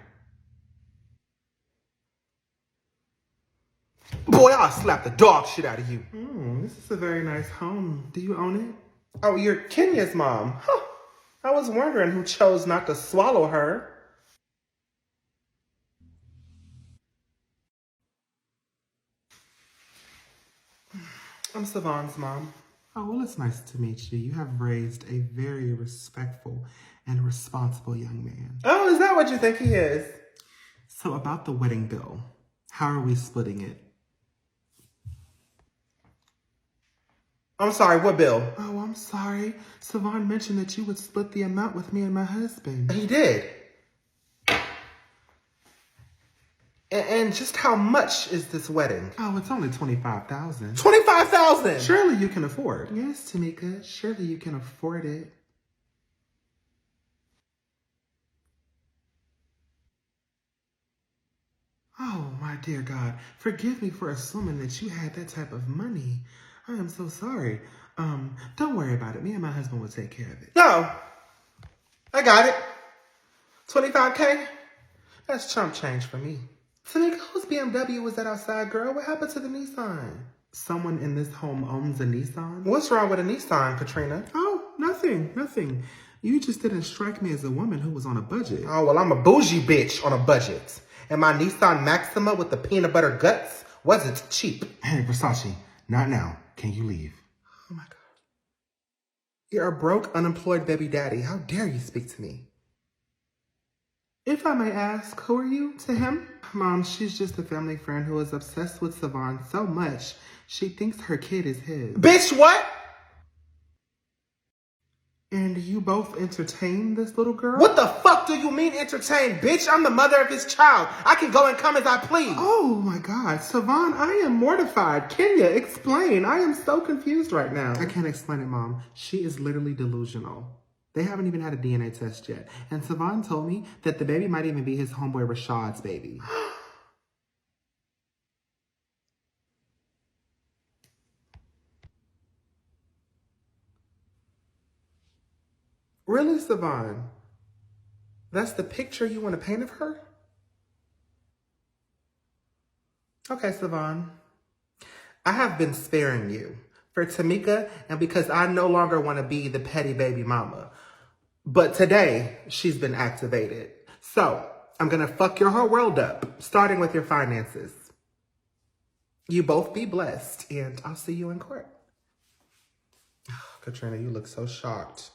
Boy, I'll slap the dog shit out of you. This is a very nice home. Do you own it? Oh, you're Kenya's mom. Huh. I was wondering who chose not to swallow her. I'm Savon's mom. Oh, well, it's nice to meet you. You have raised a very respectful and responsible young man. Oh, is that what you think he is? So about the wedding bill, how are we splitting it? I'm sorry, what bill? Oh, I'm sorry. Savon mentioned that you would split the amount with me and my husband. He did. And just how much is this wedding? Oh, it's only $25,000. $25,000! Surely you can afford. Yes, Tamika, surely you can afford it. Oh, my dear God, forgive me for assuming that you had that type of money. I am so sorry. Don't worry about it. Me and my husband will take care of it. No, I got it. 25K? That's chump change for me. Tamika, whose BMW was that outside, girl? What happened to the Nissan? Someone in this home owns a Nissan? What's wrong with a Nissan, Katrina? Oh, nothing. You just didn't strike me as a woman who was on a budget. Oh, well, I'm a bougie bitch on a budget. And my Nissan Maxima with the peanut butter guts wasn't cheap. Hey, Versace, not now. Can you leave? Oh, my God. You're a broke, unemployed baby daddy. How dare you speak to me? If I may ask, who are you to him? Mom, she's just a family friend who is obsessed with Savon so much, she thinks her kid is his. Bitch, what? And you both entertain this little girl? What the fuck do you mean entertain, bitch? I'm the mother of his child. I can go and come as I please. Oh my God, Savon, I am mortified. Kenya, explain. I am so confused right now. I can't explain it, Mom. She is literally delusional. They haven't even had a DNA test yet. And Savon told me that the baby might even be his homeboy Rashad's baby. Really, Savon? That's the picture you want to paint of her? Okay, Savon. I have been sparing you for Tamika and because I no longer want to be the petty baby mama. But today, she's been activated. So, I'm going to fuck your whole world up, starting with your finances. You both be blessed, and I'll see you in court. Katrina, you look so shocked.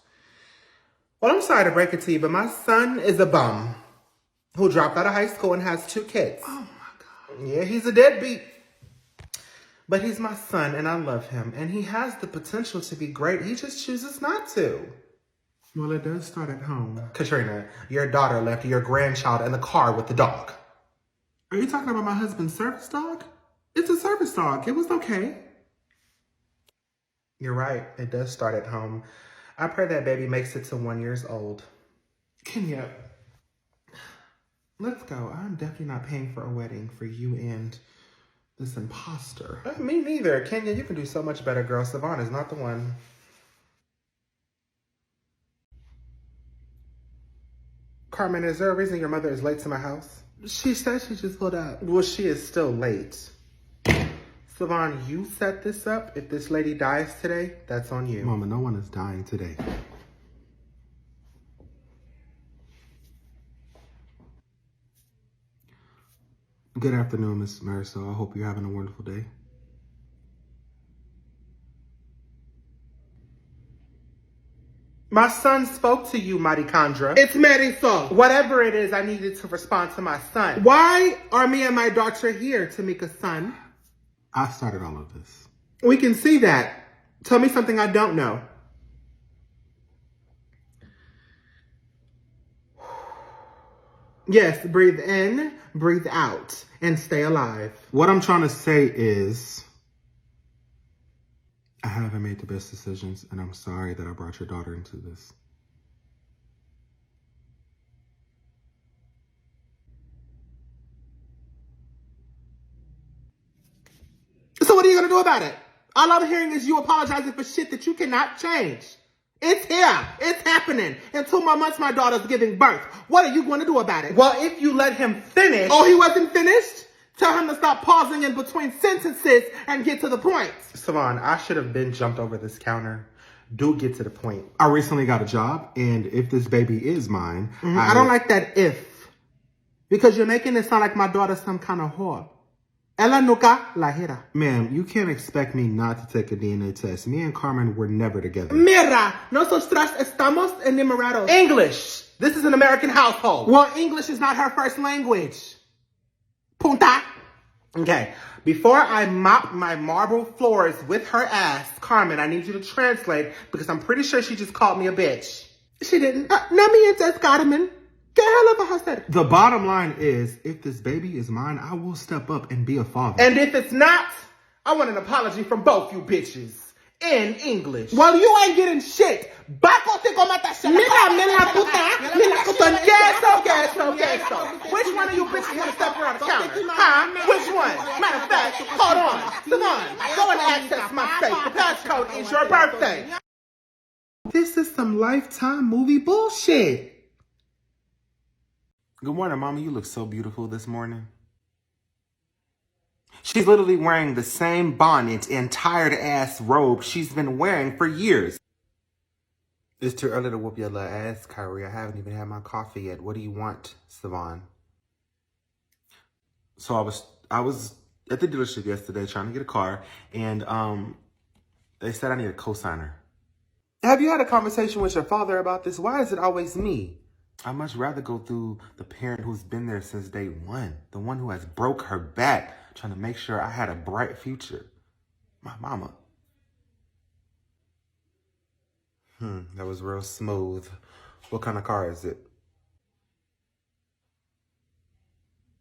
Well, I'm sorry to break it to you, but my son is a bum who dropped out of high school and has 2 kids. Oh my God. Yeah, he's a deadbeat. But he's my son, and I love him. And he has the potential to be great. He just chooses not to. Well, it does start at home. Katrina, your daughter left your grandchild in the car with the dog. Are you talking about my husband's service dog? It's a service dog. It was okay. You're right. It does start at home. I pray that baby makes it to 1 year old. Kenya, let's go. I'm definitely not paying for a wedding for you and this imposter. Me neither. Kenya, you can do so much better, girl. Savon is not the one. Carmen, is there a reason your mother is late to my house? She said she just pulled up. Well, she is still late. Savon, you set this up. If this lady dies today, that's on you. Mama, no one is dying today. Good afternoon, Miss Marisol. I hope you're having a wonderful day. My son spoke to you, Maricandra. It's Marisol. Whatever it is, I needed to respond to my son. Why are me and my daughter here, Tamika's son? I started all of this. We can see that. Tell me something I don't know. Yes, breathe in, breathe out, and stay alive. What I'm trying to say is, I haven't made the best decisions, and I'm sorry that I brought your daughter into this. So what are you going to do about it? All I'm hearing is you apologizing for shit that you cannot change. It's here. It's happening. In 2 more months, my daughter's giving birth. What are you going to do about it? Well, if you let him finish... Oh, he wasn't finished? Tell him to stop pausing in between sentences and get to the point. Savon, I should have been jumped over this counter. Do get to the point. I recently got a job, and if this baby is mine... I don't like that if. Because you're making it sound like my daughter's some kind of whore. En la nuca, la jera. Ma'am, you can't expect me not to take a DNA test. Me and Carmen were never together. Mira, nosotras estamos enamorados. English. This is an American household. Well, English is not her first language. Punta. Okay, before I mop my marble floors with her ass, Carmen, I need you to translate because I'm pretty sure she just called me a bitch. She didn't. No mientes, Carmen. ¿Qué es lo que vas a hacer? The bottom line is, if this baby is mine, I will step up and be a father. And if it's not, I want an apology from both you bitches. In English. Well, you ain't getting shit. Baco te comata. Mira puta. Mira puta. Queso. Which one of you bitches want to step around the counter? Huh? Which one? Matter of fact, hold on. Savon, go and access my safe. The passcode is your birthday. This is some Lifetime movie bullshit. Good morning, Mama. You look so beautiful this morning. She's literally wearing the same bonnet and tired-ass robe she's been wearing for years. It's too early to whoop your little ass, Kyrie. I haven't even had my coffee yet. What do you want, Savon? So I was at the dealership yesterday trying to get a car, and they said I need a cosigner. Have you had a conversation with your father about this? Why is it always me? I'd much rather go through the parent who's been there since day one. The one who has broke her back, trying to make sure I had a bright future. My mama. That was real smooth. What kind of car is it?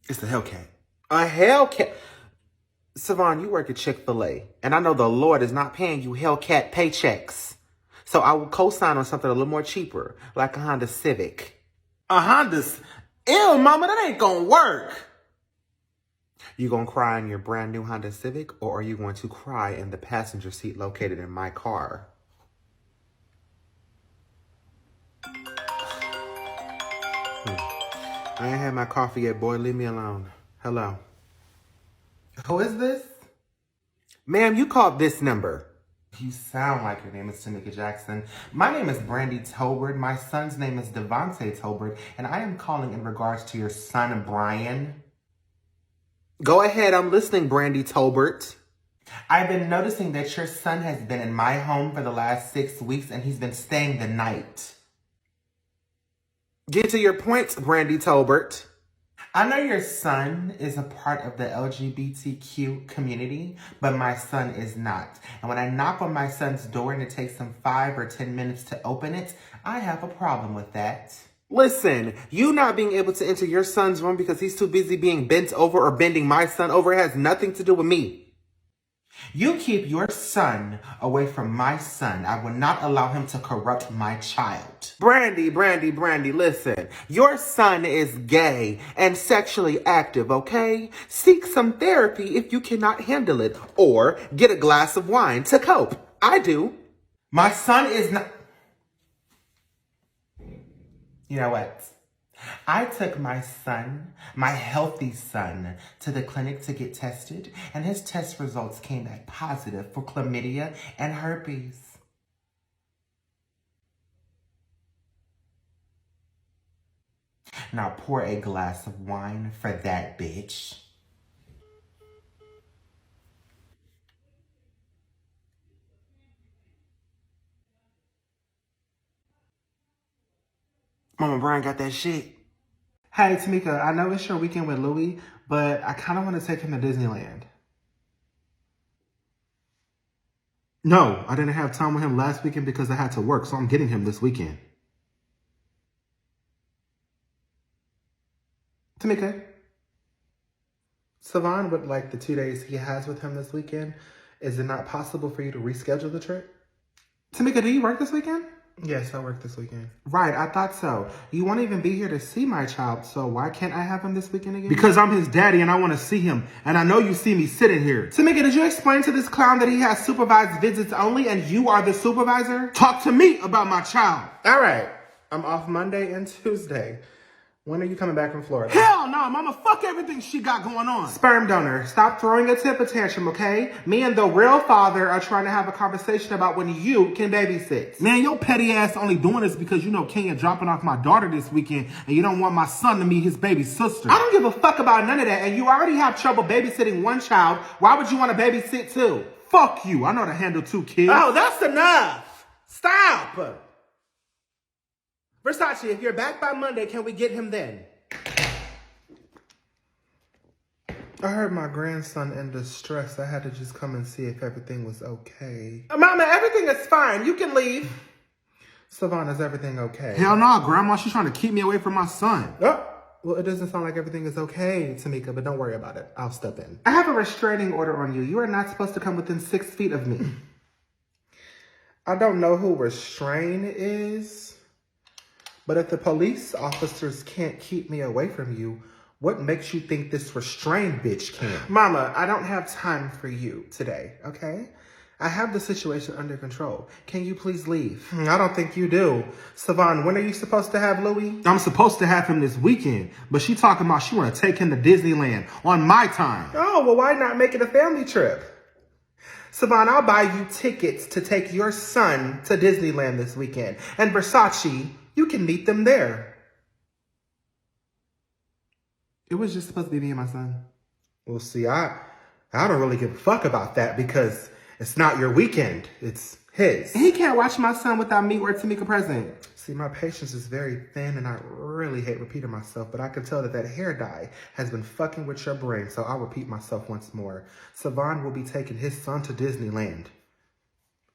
It's a Hellcat. A Hellcat? Savon, you work at Chick-fil-A, and I know the Lord is not paying you Hellcat paychecks. So I will co-sign on something a little more cheaper, like a Honda Civic. A Honda? Ew, Mama, that ain't gonna work. You gonna cry in your brand new Honda Civic, or are you going to cry in the passenger seat located in my car? I ain't had my coffee yet, boy. Leave me alone. Hello. Who is this? Ma'am, you called this number. You sound like your name is Tamika Jackson. My name is Brandy Tolbert. My son's name is Devontae Tolbert, and I am calling in regards to your son, Brian. Go ahead, I'm listening, Brandy Tolbert. I've been noticing that your son has been in my home for the last 6 weeks, and he's been staying the night. Get to your point, Brandy Tolbert. I know your son is a part of the LGBTQ community, but my son is not. And when I knock on my son's door and it takes him 5 or 10 minutes to open it, I have a problem with that. Listen, you not being able to enter your son's room because he's too busy being bent over or bending my son over has nothing to do with me. You keep your son away from my son. I will not allow him to corrupt my child. Brandy, listen. Your son is gay and sexually active, okay? Seek some therapy if you cannot handle it, or get a glass of wine to cope. I do. My son is not... You know what? I took my son, my healthy son, to the clinic to get tested, and his test results came back positive for chlamydia and herpes. Now pour a glass of wine for that bitch. Mama Brian got that shit. Hey, Tamika, I know it's your weekend with Louie, but I kind of want to take him to Disneyland. No, I didn't have time with him last weekend because I had to work, so I'm getting him this weekend. Tamika, Savon would like the 2 days he has with him this weekend. Is it not possible for you to reschedule the trip? Tamika, do you work this weekend? Yes, I work this weekend. Right, I thought so. You won't even be here to see my child, so why can't I have him this weekend again? Because I'm his daddy and I want to see him, and I know you see me sitting here. Tamika, did you explain to this clown that he has supervised visits only and you are the supervisor? Talk to me about my child. All right, I'm off Monday and Tuesday. When are you coming back from Florida? Hell no, mama, fuck everything she got going on. Sperm donor, stop throwing a temper tantrum, okay? Me and the real father are trying to have a conversation about when you can babysit. Man, your petty ass only doing this because you know Kenya dropping off my daughter this weekend and you don't want my son to meet his baby sister. I don't give a fuck about none of that, and you already have trouble babysitting one child. Why would you want to babysit two? Fuck you. I know how to handle 2 kids. Oh, that's enough. Stop. Versace, if you're back by Monday, can we get him then? I heard my grandson in distress. I had to just come and see if everything was okay. Mama, everything is fine. You can leave. Savannah, is everything okay? Hell no, Grandma. She's trying to keep me away from my son. Oh, well, it doesn't sound like everything is okay, Tamika, but don't worry about it. I'll step in. I have a restraining order on you. You are not supposed to come within 6 feet of me. I don't know who restrain is, but if the police officers can't keep me away from you, what makes you think this restrained bitch can? Mama, I don't have time for you today, okay? I have the situation under control. Can you please leave? I don't think you do. Savon, when are you supposed to have Louis? I'm supposed to have him this weekend, but she talking about she want to take him to Disneyland on my time. Oh, well, why not make it a family trip? Savon, I'll buy you tickets to take your son to Disneyland this weekend. And Versace, you can meet them there. It was just supposed to be me and my son. Well, see, I don't really give a fuck about that because it's not your weekend. It's his. He can't watch my son without me or Tamika present. See, my patience is very thin and I really hate repeating myself, but I can tell that hair dye has been fucking with your brain, so I'll repeat myself once more. Savon will be taking his son to Disneyland.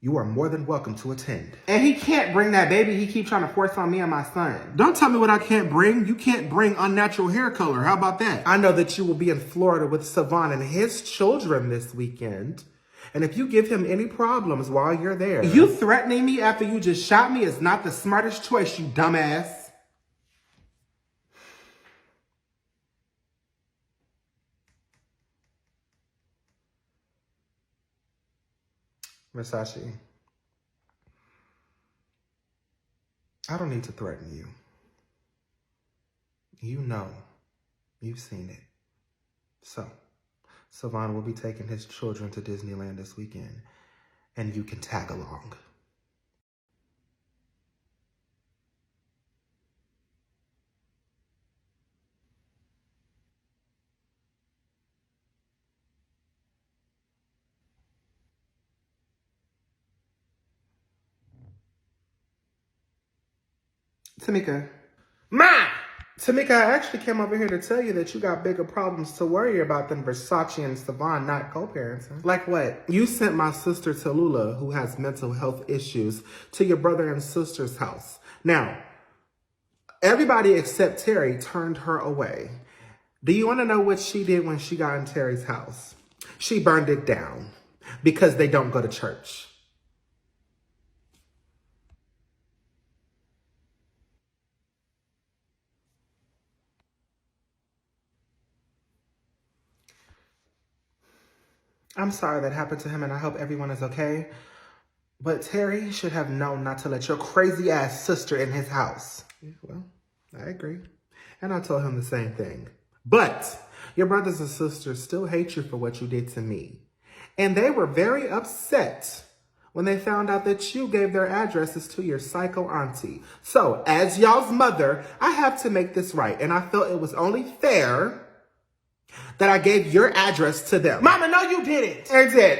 You are more than welcome to attend. And he can't bring that baby he keep trying to force on me and my son. Don't tell me what I can't bring. You can't bring unnatural hair color. How about that? I know that you will be in Florida with Savon and his children this weekend. And if you give him any problems while you're there... You threatening me after you just shot me is not the smartest choice, you dumbass. Versace, I don't need to threaten you. You know. You've seen it. So, Savon will be taking his children to Disneyland this weekend, and you can tag along. Tamika. Ma! Tamika, I actually came over here to tell you that you got bigger problems to worry about than Versace and Savon not co-parenting. Like what? You sent my sister Tallulah, who has mental health issues, to your brother and sister's house. Now, everybody except Terry turned her away. Do you want to know what she did when she got in Terry's house? She burned it down because they don't go to church. I'm sorry that happened to him, and I hope everyone is okay. But Terry should have known not to let your crazy-ass sister in his house. Yeah, well, I agree. And I told him the same thing. But your brothers and sisters still hate you for what you did to me. And they were very upset when they found out that you gave their addresses to your psycho auntie. So, as y'all's mother, I have to make this right. And I felt it was only fair that I gave your address to them. Mama, no, you didn't. That's it.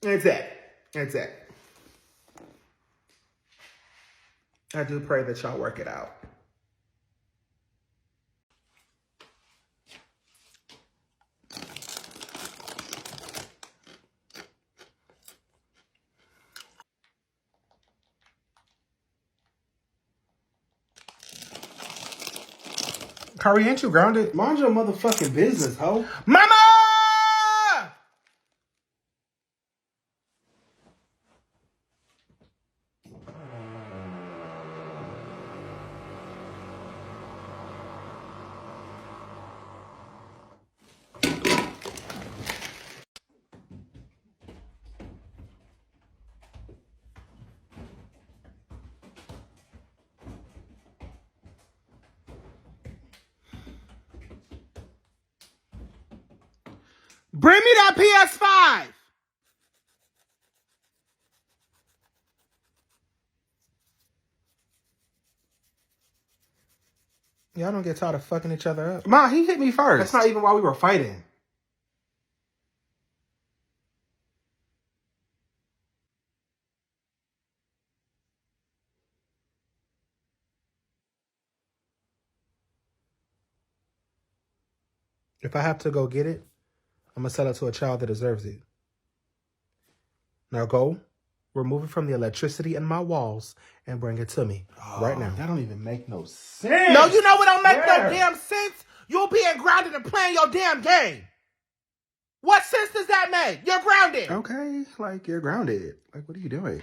That's it. That's it. I do pray that y'all work it out. Kari, ain't you grounded? Mind your motherfucking business, ho. Mama! Bring me that PS5. Y'all don't get tired of fucking each other up. Ma, he hit me first. That's not even while we were fighting. If I have to go get it, I'm going to sell it to a child that deserves it. Now go, remove it from the electricity in my walls, and bring it to me right now. That don't even make no sense. No, you know what don't make no damn sense? You being grounded and playing your damn game. What sense does that make? You're grounded. Okay, like, you're grounded. Like, what are you doing?